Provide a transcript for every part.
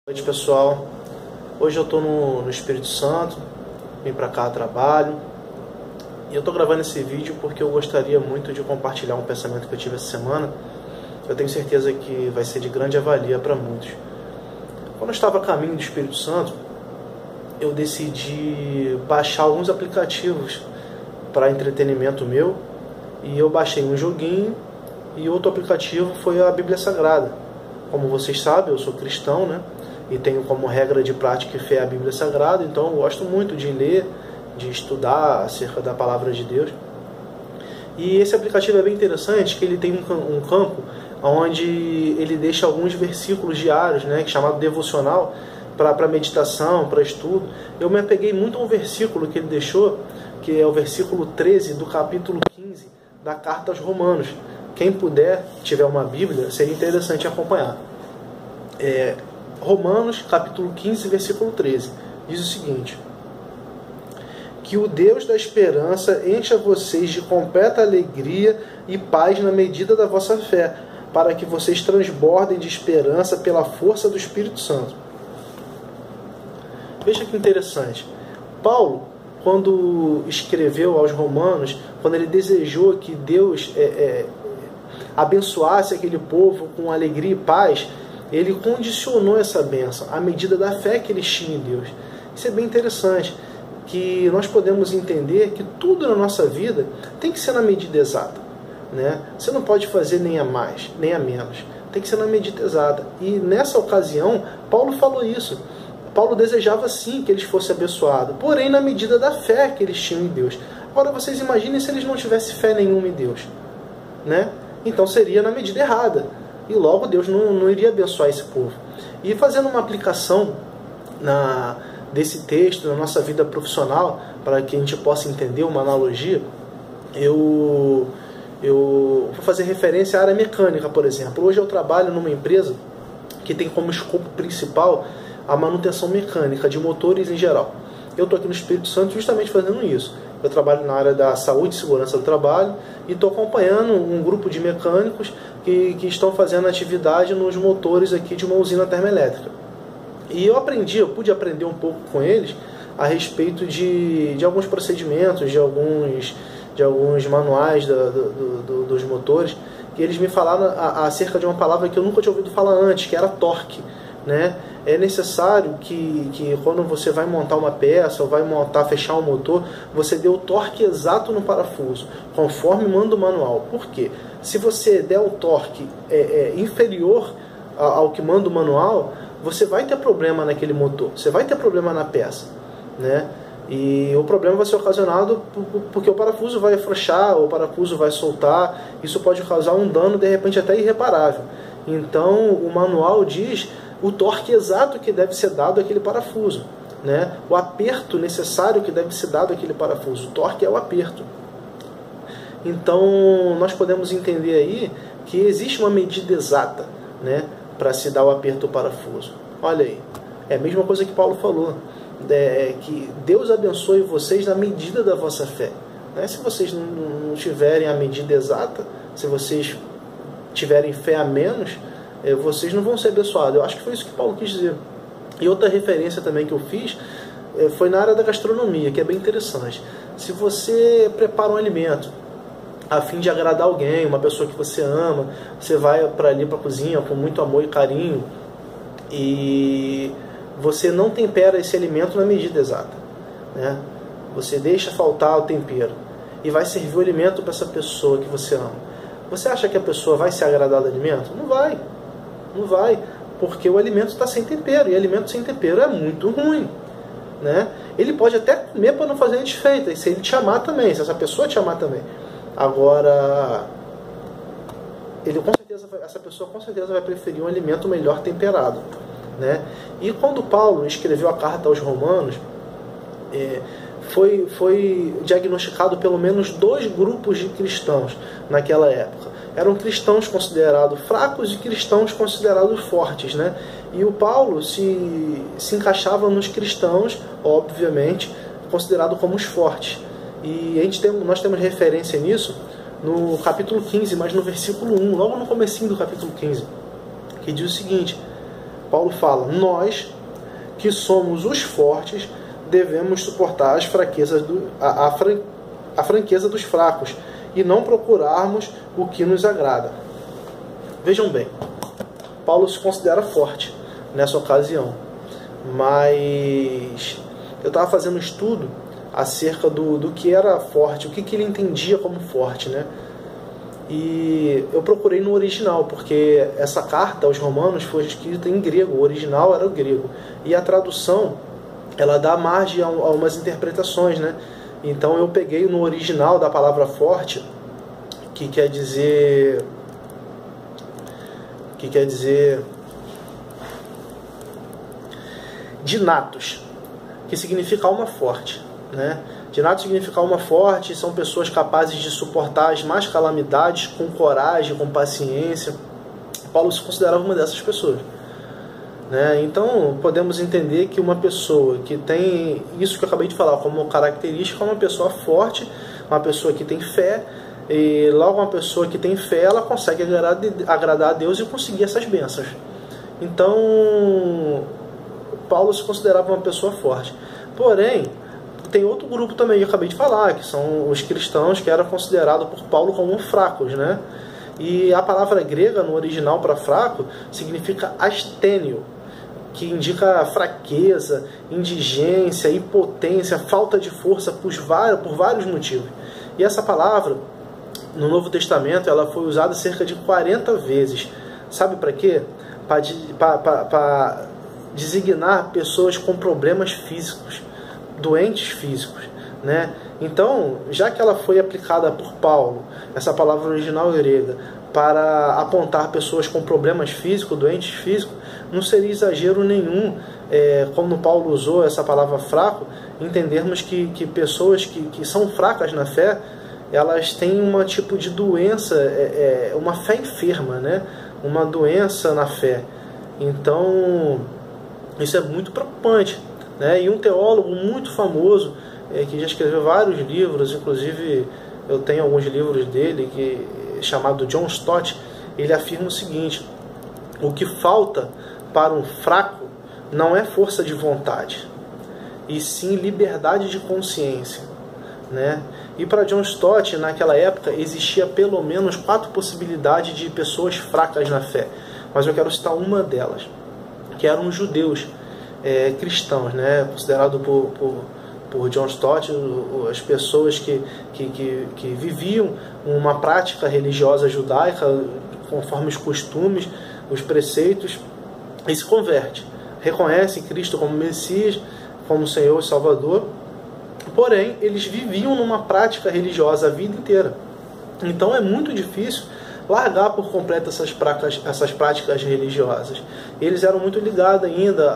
Boa noite, pessoal. Hoje eu estou no Espírito Santo, vim para cá a trabalho e eu estou gravando esse vídeo porque eu gostaria muito de compartilhar um pensamento que eu tive essa semana. Eu tenho certeza que vai ser de grande avalia para muitos. Quando eu estava a caminho do Espírito Santo, eu decidi baixar alguns aplicativos para entretenimento meu e eu baixei um joguinho e outro aplicativo foi a Bíblia Sagrada. Como vocês sabem, eu sou cristão, né? E tenho como regra de prática e fé a Bíblia Sagrada, então eu gosto muito de ler, de estudar acerca da Palavra de Deus. E esse aplicativo é bem interessante, que ele tem um campo onde ele deixa alguns versículos diários, né, chamado devocional, para meditação, para estudo. Eu me apeguei muito a um versículo que ele deixou, que é o versículo 13 do capítulo 15 da Carta aos Romanos. Quem puder, tiver uma Bíblia, seria interessante acompanhar. Romanos, capítulo 15, versículo 13, diz o seguinte: que o Deus da esperança encha vocês de completa alegria e paz na medida da vossa fé, para que vocês transbordem de esperança pela força do Espírito Santo. Veja que interessante. Paulo, quando escreveu aos Romanos, quando ele desejou que Deus abençoasse aquele povo com alegria e paz, ele condicionou essa bênção à medida da fé que eles tinham em Deus. Isso é bem interessante, que nós podemos entender que tudo na nossa vida tem que ser na medida exata, né? Você não pode fazer nem a mais, nem a menos. Tem que ser na medida exata. E nessa ocasião, Paulo falou isso. Paulo desejava sim que eles fossem abençoados, porém na medida da fé que eles tinham em Deus. Agora vocês imaginem se eles não tivessem fé nenhuma em Deus, né? Então seria na medida errada. E logo Deus não iria abençoar esse povo. E fazendo uma aplicação desse texto na nossa vida profissional, para que a gente possa entender uma analogia, eu vou fazer referência à área mecânica, por exemplo. Hoje eu trabalho numa empresa que tem como escopo principal a manutenção mecânica de motores em geral. Eu estou aqui no Espírito Santo justamente fazendo isso. Eu trabalho na área da saúde e segurança do trabalho e estou acompanhando um grupo de mecânicos que estão fazendo atividade nos motores aqui de uma usina termoelétrica. E eu pude aprender um pouco com eles a respeito de alguns procedimentos, de alguns manuais dos motores, que eles me falaram acerca de uma palavra que eu nunca tinha ouvido falar antes, que era torque, né? É necessário que quando você vai montar uma peça ou vai fechar um motor, você dê o torque exato no parafuso, conforme manda o manual. Por quê? Se você der o torque inferior ao que manda o manual, você vai ter problema naquele motor, você vai ter problema na peça, né? E o problema vai ser ocasionado porque o parafuso vai afrouxar, ou o parafuso vai soltar. Isso pode causar um dano, de repente, até irreparável. Então, o manual diz o torque exato que deve ser dado àquele parafuso, né? O aperto necessário que deve ser dado àquele parafuso. O torque é o aperto. Então, nós podemos entender aí que existe uma medida exata, né, para se dar o aperto do parafuso. Olha aí, é a mesma coisa que Paulo falou, que Deus abençoe vocês na medida da vossa fé, né? Se vocês não tiverem a medida exata, se vocês tiverem fé a menos, vocês não vão ser abençoados. Eu acho que foi isso que Paulo quis dizer. E outra referência também que eu fiz foi na área da gastronomia, que é bem interessante. Se você prepara um alimento a fim de agradar alguém, uma pessoa que você ama, você vai para ali para a cozinha com muito amor e carinho, e você não tempera esse alimento na medida exata, né? Você deixa faltar o tempero e vai servir o alimento para essa pessoa que você ama. Você acha que a pessoa vai se agradar do alimento? Não vai. Não vai, porque o alimento está sem tempero, e alimento sem tempero é muito ruim, né? Ele pode até comer para não fazer desfeita, e se ele te amar também, se essa pessoa te amar também. Agora, essa pessoa com certeza vai preferir um alimento melhor temperado, né? E quando Paulo escreveu a carta aos Romanos, foi diagnosticado pelo menos 2 grupos de cristãos naquela época. Eram cristãos considerados fracos e cristãos considerados fortes, né? E o Paulo se encaixava nos cristãos, obviamente, considerados como os fortes. E nós temos referência nisso no capítulo 15, mas no versículo 1, logo no comecinho do capítulo 15, que diz o seguinte: Paulo fala: nós que somos os fortes devemos suportar as fraquezas a franqueza dos fracos e não procurarmos o que nos agrada. Vejam bem, Paulo se considera forte nessa ocasião, mas eu estava fazendo um estudo acerca do que era forte, o que ele entendia como forte, né? E eu procurei no original, porque essa carta aos Romanos foi escrita em grego, o original era o grego, e a tradução ela dá margem a umas interpretações, né? Então eu peguei no original da palavra forte, que quer dizer dinatos, que significa alma forte, né? Dinatos significa alma forte, são pessoas capazes de suportar as más calamidades com coragem, com paciência. Paulo se considerava uma dessas pessoas, né? Então podemos entender que uma pessoa que tem isso que eu acabei de falar como característica é uma pessoa forte, uma pessoa que tem fé, e logo uma pessoa que tem fé ela consegue agradar a Deus e conseguir essas bênçãos. Então Paulo se considerava uma pessoa forte. Porém, tem outro grupo também que eu acabei de falar, que são os cristãos que eram considerados por Paulo como fracos, né? E a palavra grega no original para fraco significa astênio, que indica fraqueza, indigência, impotência, falta de força por vários motivos. E essa palavra, no Novo Testamento, ela foi usada cerca de 40 vezes. Sabe para quê? Para designar pessoas com problemas físicos, doentes físicos, né? Então, já que ela foi aplicada por Paulo, essa palavra original grega, para apontar pessoas com problemas físicos, doentes físicos, não seria exagero nenhum, como Paulo usou essa palavra fraco, entendermos que pessoas que são fracas na fé, elas têm um tipo de doença, uma fé enferma, né? Uma doença na fé. Então, isso é muito preocupante, né? E um teólogo muito famoso, que já escreveu vários livros, inclusive eu tenho alguns livros dele, chamado John Stott, ele afirma o seguinte: o que falta para um fraco não é força de vontade, e sim liberdade de consciência, né? E para John Stott, naquela época, existia pelo menos 4 possibilidades de pessoas fracas na fé, mas eu quero citar uma delas, que eram os judeus cristãos, né? Considerado por John Stott as pessoas que viviam uma prática religiosa judaica conforme os costumes, os preceitos, e se converte, reconhece Cristo como Messias, como Senhor e Salvador, porém eles viviam numa prática religiosa a vida inteira. Então é muito difícil largar por completo essas práticas religiosas. Eles eram muito ligados ainda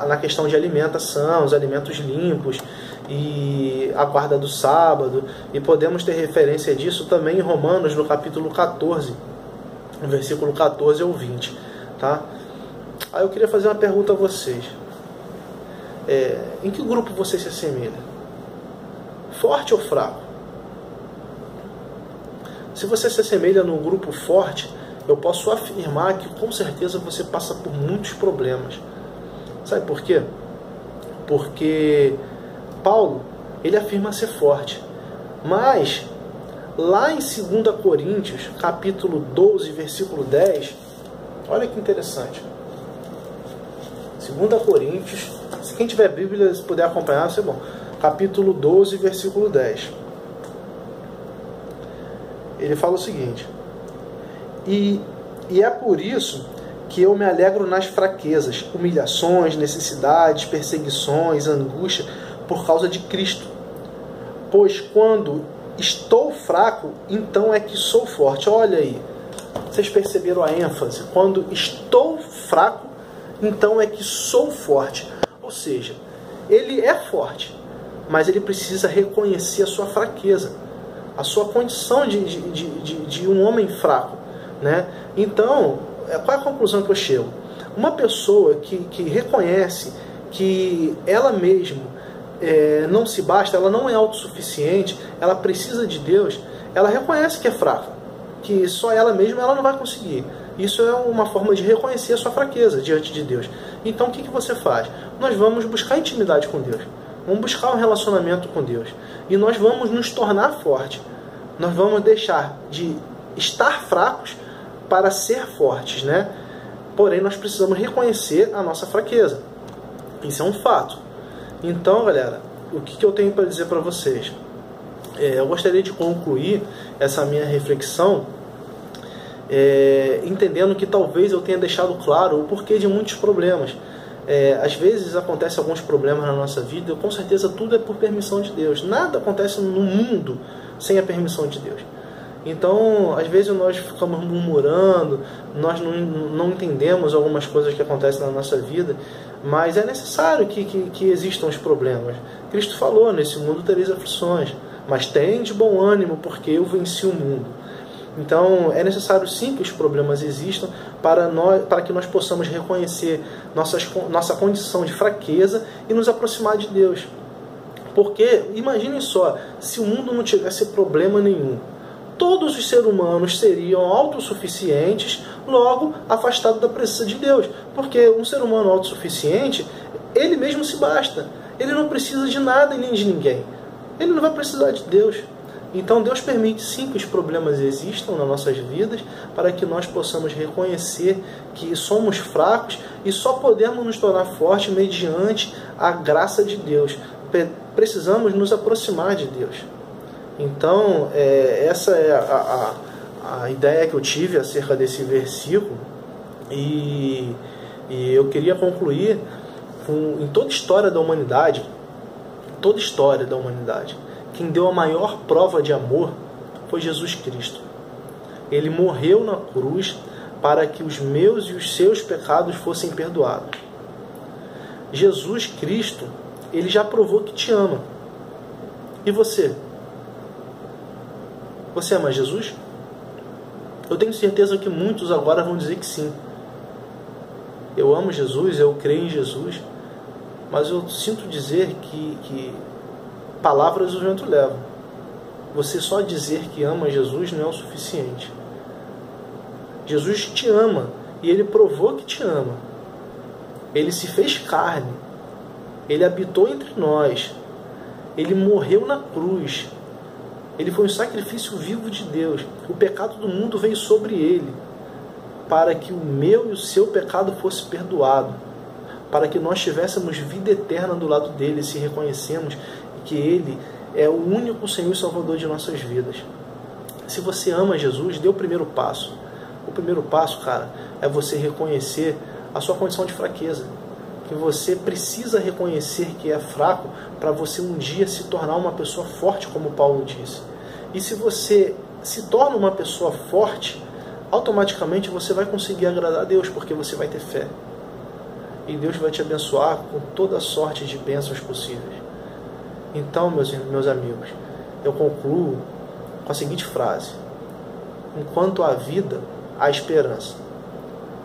na questão de alimentação, os alimentos limpos e a guarda do sábado, e podemos ter referência disso também em Romanos, no capítulo 14, no versículo 14 ao 20. Tá? Aí eu queria fazer uma pergunta a vocês. Em que grupo você se assemelha? Forte ou fraco? Se você se assemelha no grupo forte, eu posso afirmar que com certeza você passa por muitos problemas. Sabe por quê? Porque Paulo, ele afirma ser forte. Mas, lá em 2 Coríntios, capítulo 12, versículo 10, olha que interessante. 2 Coríntios, se quem tiver Bíblia, se puder acompanhar, vai ser bom. Capítulo 12, versículo 10. Ele fala o seguinte: e é por isso que eu me alegro nas fraquezas, humilhações, necessidades, perseguições, angústia, por causa de Cristo. Pois quando estou fraco, então é que sou forte. Olha aí, vocês perceberam a ênfase? Quando estou fraco, então é que sou forte. Ou seja, ele é forte, mas ele precisa reconhecer a sua fraqueza, a sua condição de um homem fraco, né? Então, qual é a conclusão que eu chego? Uma pessoa que reconhece que ela mesma não se basta, ela não é autossuficiente, ela precisa de Deus, ela reconhece que é fraca, que só ela mesma ela não vai conseguir. Isso é uma forma de reconhecer a sua fraqueza diante de Deus. Então o que você faz? Nós vamos buscar intimidade com Deus. Vamos buscar um relacionamento com Deus. E nós vamos nos tornar fortes. Nós vamos deixar de estar fracos para ser fortes, né? Porém, nós precisamos reconhecer a nossa fraqueza. Isso é um fato. Então, galera, o que eu tenho para dizer para vocês? Eu gostaria de concluir essa minha reflexão entendendo que talvez eu tenha deixado claro o porquê de muitos problemas. Às vezes acontecem alguns problemas na nossa vida, com certeza tudo é por permissão de Deus. Nada acontece no mundo sem a permissão de Deus. Então, às vezes nós ficamos murmurando, nós não entendemos algumas coisas que acontecem na nossa vida, mas é necessário que existam os problemas. Cristo falou, nesse mundo tereis aflições, mas tende bom ânimo, porque eu venci o mundo. Então, é necessário sim que os problemas existam para que nós possamos reconhecer nossa condição de fraqueza e nos aproximar de Deus. Porque, imaginem só, se o mundo não tivesse problema nenhum, todos os seres humanos seriam autossuficientes, logo afastados da presença de Deus. Porque um ser humano autossuficiente, ele mesmo se basta. Ele não precisa de nada e nem de ninguém. Ele não vai precisar de Deus. Então Deus permite sim que os problemas existam nas nossas vidas para que nós possamos reconhecer que somos fracos e só podemos nos tornar fortes mediante a graça de Deus. Precisamos nos aproximar de Deus. Então, essa é a ideia que eu tive acerca desse versículo. E eu queria concluir em toda a história da humanidade, quem deu a maior prova de amor foi Jesus Cristo. Ele morreu na cruz para que os meus e os seus pecados fossem perdoados. Jesus Cristo, ele já provou que te ama. E você? Você ama Jesus? Eu tenho certeza que muitos agora vão dizer que sim. Eu amo Jesus, eu creio em Jesus, mas eu sinto dizer que palavras o vento leva. Você só dizer que ama Jesus não é o suficiente. Jesus te ama e Ele provou que te ama. Ele se fez carne. Ele habitou entre nós. Ele morreu na cruz. Ele foi um sacrifício vivo de Deus. O pecado do mundo veio sobre Ele para que o meu e o seu pecado fosse perdoado, para que nós tivéssemos vida eterna do lado dele, se reconhecemos que Ele é o único Senhor e Salvador de nossas vidas. Se você ama Jesus, dê o primeiro passo. O primeiro passo, cara, é você reconhecer a sua condição de fraqueza. Que você precisa reconhecer que é fraco para você um dia se tornar uma pessoa forte, como Paulo disse. E se você se torna uma pessoa forte, automaticamente você vai conseguir agradar a Deus, porque você vai ter fé. E Deus vai te abençoar com toda sorte de bênçãos possíveis. Então, meus amigos, eu concluo com a seguinte frase: enquanto há vida, há esperança.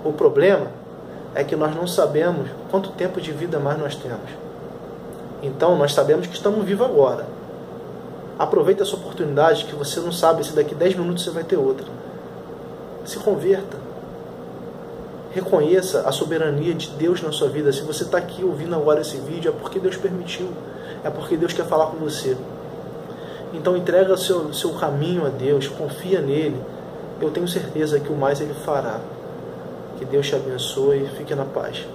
O problema é que nós não sabemos quanto tempo de vida mais nós temos. Então, nós sabemos que estamos vivos agora. Aproveite essa oportunidade, que você não sabe se daqui 10 minutos você vai ter outra. Se converta. Reconheça a soberania de Deus na sua vida. Se você está aqui ouvindo agora esse vídeo, é porque Deus permitiu. É porque Deus quer falar com você. Então entrega o seu caminho a Deus. Confia nele. Eu tenho certeza que o mais Ele fará. Que Deus te abençoe e fique na paz.